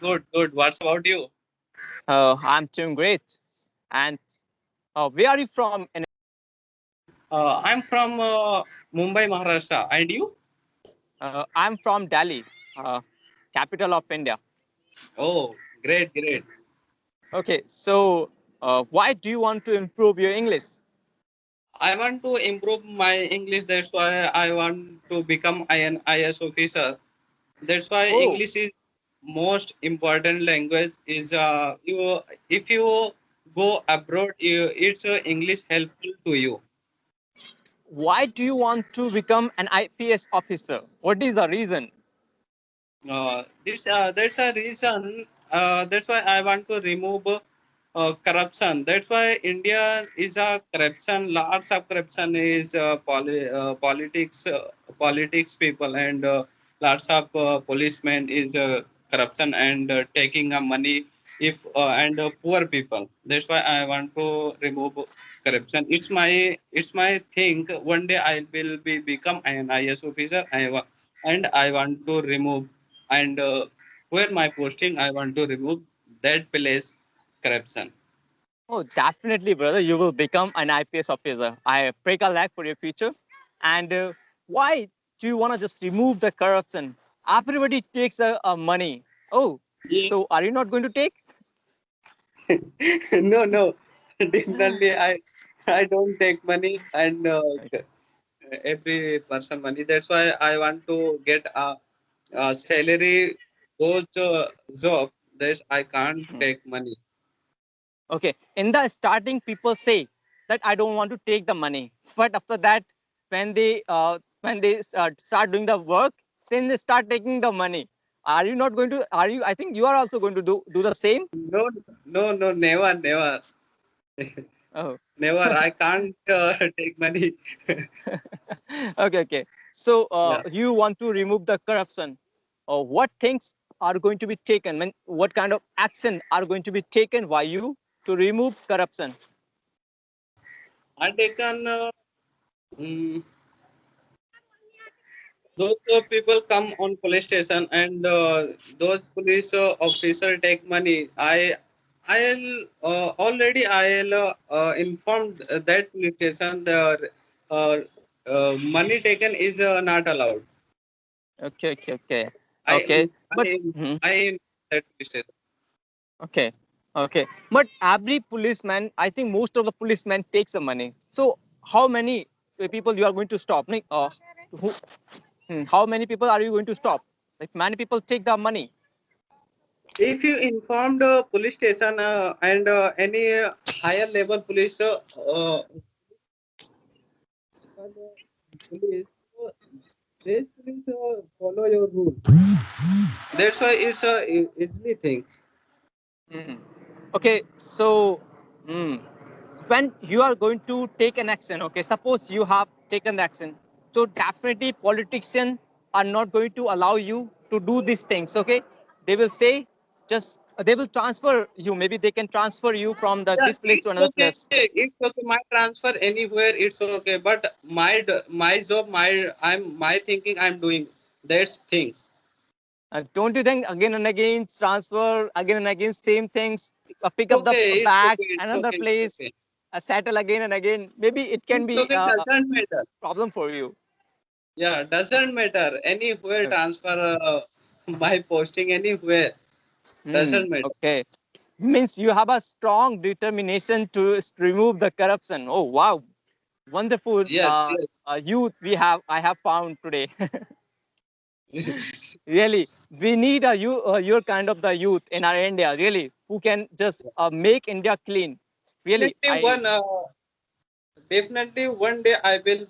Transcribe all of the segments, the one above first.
Good, good. What's about you? I'm doing great. And where are you from? I'm from Mumbai, Maharashtra. And you? I'm from Delhi, uh, capital of India. Oh, great, great. Okay, so why do you want to improve your English? I want to improve my English. That's why I want to become an IS officer. That's why Oh, English is most important language. Is you if you go abroad, it's English helpful to you. why do you want to become an IPS officer? What is the reason? This that's a reason. That's why I want to remove corruption. That's why India is a corruption. Lots of corruption is politics, politics people, and lots of policemen is corruption and taking money if and poor people. That's why I want to remove corruption. It's my thing. One day I will be become an IS officer. And I want to remove and where my posting I want to remove that place corruption. Oh, definitely, brother. You will become an IPS officer. I pray a lot for your future. And why do you want to just remove the corruption? Everybody takes money. Oh, Yeah. so are you not going to take? No, definitely I don't take money and every person money. That's why I want to get a salary those job. This I can't take money. Okay. In the starting, people say that I don't want to take the money, but after that, when they start doing the work, then they start taking the money. Are you not going to? Are you? I think you are also going to do the same. No, never. Oh, Never. I can't take money. okay, okay. So Yeah. you want to remove the corruption. What things are going to be taken? What kind of action are going to be taken by you to remove corruption? I taken mm, those people come on police station and those police officer take money. I'll already I'll informed that police station the uh, money taken is not allowed. Okay, okay, okay, I okay. But I mhm. I that police station. Okay, okay. But every policeman, I think most of the policemen takes the money. So how many people you are going to stop? Who, how many people are you going to stop? Like many people take the money. If you inform the police station and any higher level police police, this police follow your rule. That's why it's easily things. Mm. Okay, so mm, when you are going to take an action, okay, suppose you have taken the action, so definitely politicians are not going to allow you to do these things, okay? They will say, just they will transfer you. Maybe they can transfer you from Yeah, this place it's to another okay. place. It's okay. My transfer anywhere, it's okay. But my job, my thinking, I'm doing that's thing. Don't you think again and again transfer again and again same things, pick up the It's okay. bags It's another okay. It's place, okay. settle again and again? Maybe it can It's be okay. a Doesn't matter. problem for you. Yeah, doesn't matter. Anywhere transfer my posting anywhere doesn't matter. Okay. Means you have a strong determination to remove the corruption. Oh wow, wonderful Yes, youth I have found today. yes. Really, we need your kind of the youth in our India. Really, who can just make India clean. Really, Definitely I definitely one day I will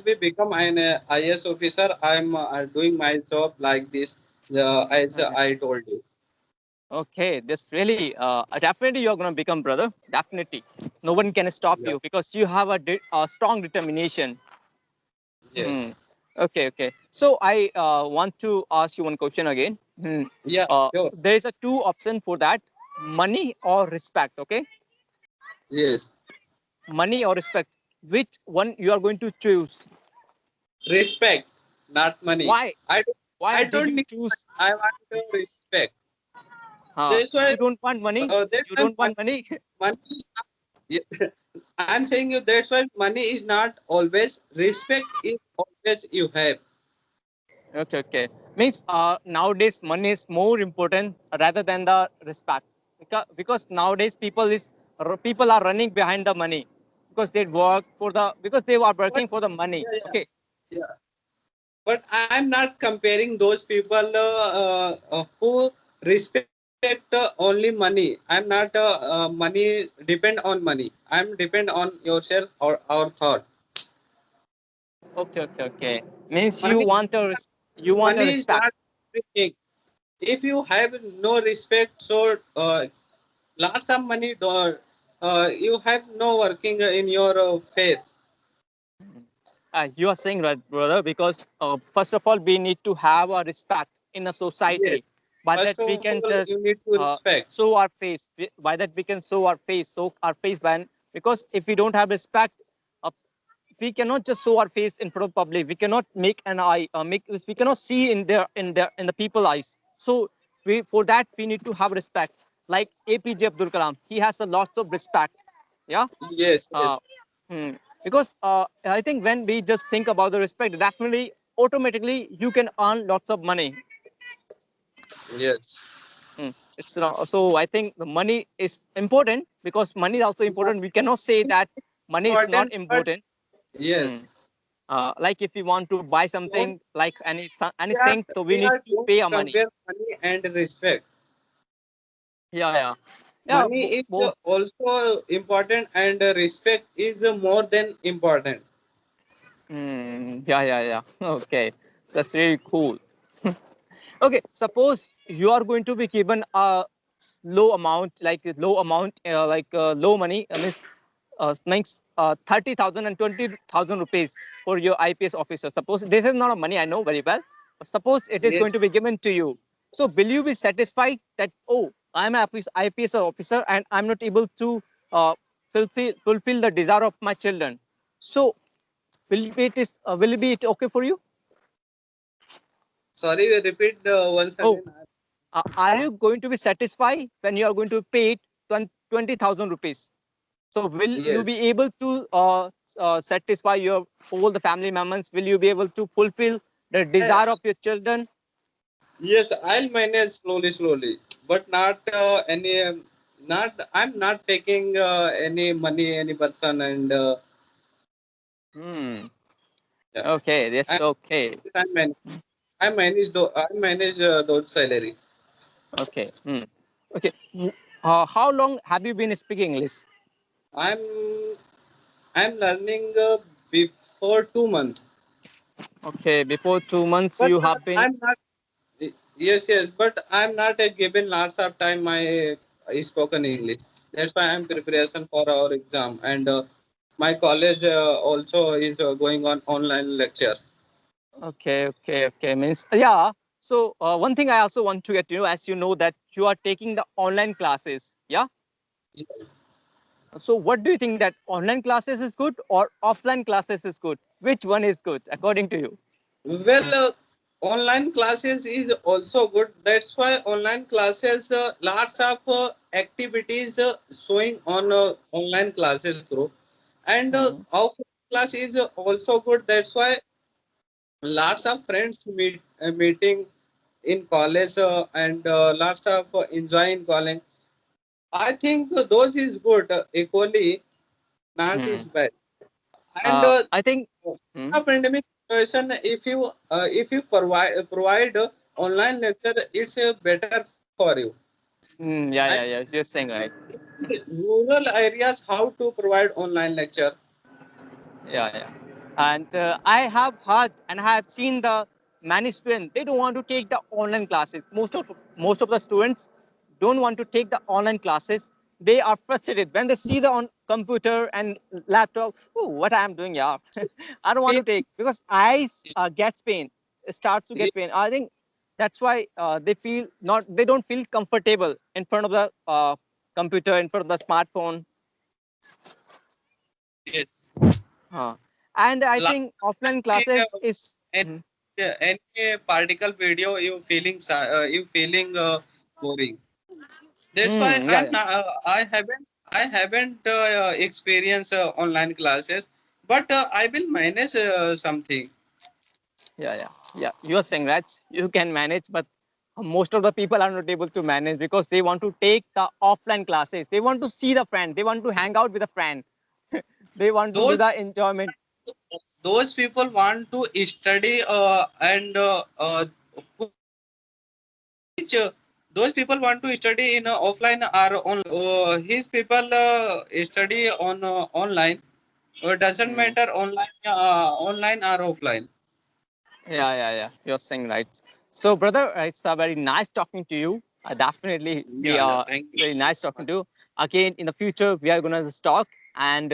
be become an IS officer. I'm doing my job like this as I told you. okay. This really definitely you're gonna become brother. Definitely, no one can stop Yeah. you because you have a strong determination. Yes. Okay, okay. So I want to ask you one question again. Yeah. Sure. There is a two option for that: money or respect. Okay, Yes. money or respect. Which one you are going to choose? Respect, not money. Why? I do. Why I did don't you need choose? money. I want to respect. That's why. You don't want money. That's You why don't want money. money is not, yeah, I'm saying you. That's why money is not always. Respect is always you have. Okay, okay. Means nowadays money is more important rather than the respect. Because nowadays people are running behind the money because they work for the because they are But working for the money. yeah, Okay. yeah. But I'm not comparing those people who respect only money. I'm not money depend on money. I'm depend on yourself or our thought. Okay, okay, okay. Means Money, you want a money is respect. not everything. If you have no respect, so lots of money, you have no working in your faith. You are saying right, brother, because first of all, we need to have a respect in a Yes. society. By that, First we of can all, you just need to respect. show our face. By that, we can show our face, ban. Because if we don't have respect, uh, we cannot just show our face in front of public. We cannot make an eye, we cannot see in the people eyes. So for that, we need to have respect. Like APJ Abdul Kalam, he has a lots of respect. Yeah. Yes, yes, Uh, hmm. Because I think when we just think about the respect, definitely, automatically, you can earn lots of money. yes. Hmm. It's not, so I think the money is important because money is also important. We cannot say that money is not Important, but important. Hmm. yes, Like if we want to buy don't something like we are anything, so we we need are to don't pay our money. compare money and respect. Yeah, yeah, yeah. Money is Both. also important, and respect is more than important. Yeah, yeah, yeah. Okay, so that's really cool. Okay, suppose you are going to be given a low amount, low money, means 30,000 and 20,000 rupees for your IPS officer. Suppose this is not a money, I know very well. But suppose it is going Yes, to be given to you. So will you be satisfied that, oh, I'm an IPS officer and I'm not able to fulfill the desire of my children? So will it be okay for you? sorry, we repeat once Oh, again. are you going to be satisfied when you are going to pay 20,000 rupees? So will you Yes, be able to satisfy your all the family members? Will you be able to fulfill the Uh, desire of your children? yes, I'll manage slowly, slowly, but not any. Not I'm not taking any money, any person, and Hmm. yeah. Okay, that's I, okay. I manage. I manage those salary. Okay. Hmm. Okay. How long have you been speaking English? I'm I'm learning before 2 months, Okay, before 2 months but you have been. I'm not. Yes, yes, but I'm not given lots of time my spoken English. That's why I'm preparation for our exam, and my college also is going on online lecture. Okay, okay, okay. Means yeah. So one thing I also want to get to know, as you know that you are taking the online classes. Yeah. Yes. So what do you think that online classes is good or offline classes is good? Which one is good according to you? Well, online classes is also good. That's why online classes, lots of activities showing on online classes group, and Hmm. offline class is also good. That's why lots of friends meeting in college, and lots of enjoying calling. I think those is good equally, not Hmm. is bad. And I think. Hmm. a pandemic situation, if you provide online lecture, it's better for you. Yeah, And yeah, yeah. You're saying right. rural areas, how to provide online lecture? Yeah, yeah. And I have heard and I have seen the many students, they don't want to take the online classes. Most of the students don't want to take the online classes. They are frustrated when they see the on computer and laptop. Oh, what I am doing, yeah. I don't want to take because eyes gets pain. It starts to get pain. I think that's why they don't feel comfortable in front of the computer, in front of the smartphone. Yes. Uh, and I Last think offline year, classes is. and Mhm. any particle video, you feeling boring. That's why Yeah, yeah, I haven't experienced online classes, but I will manage something. yeah. Yeah, you are saying that you can manage, but most of the people are not able to manage because they want to take the offline classes. They want to see the friend. They want to hang out with a friend. They want to do Those the enjoyment. those people want to study and which those people want to study in offline or online. His people study on online. Doesn't Mm. matter online or offline. Yeah. You're saying right. So, brother, it's very nice talking to you. Definitely, we Yeah. are Thank you very so nice talking much. to you. Again, in the future, we are gonna just talk and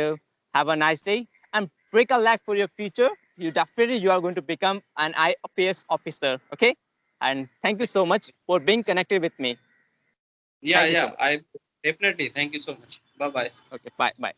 have a nice day and break a leg for your future. You are going to become an IPS officer. Okay, and thank you so much for being connected with me. Yeah, Thank you so yeah. much. I definitely thank you so much. Bye bye. Okay, bye.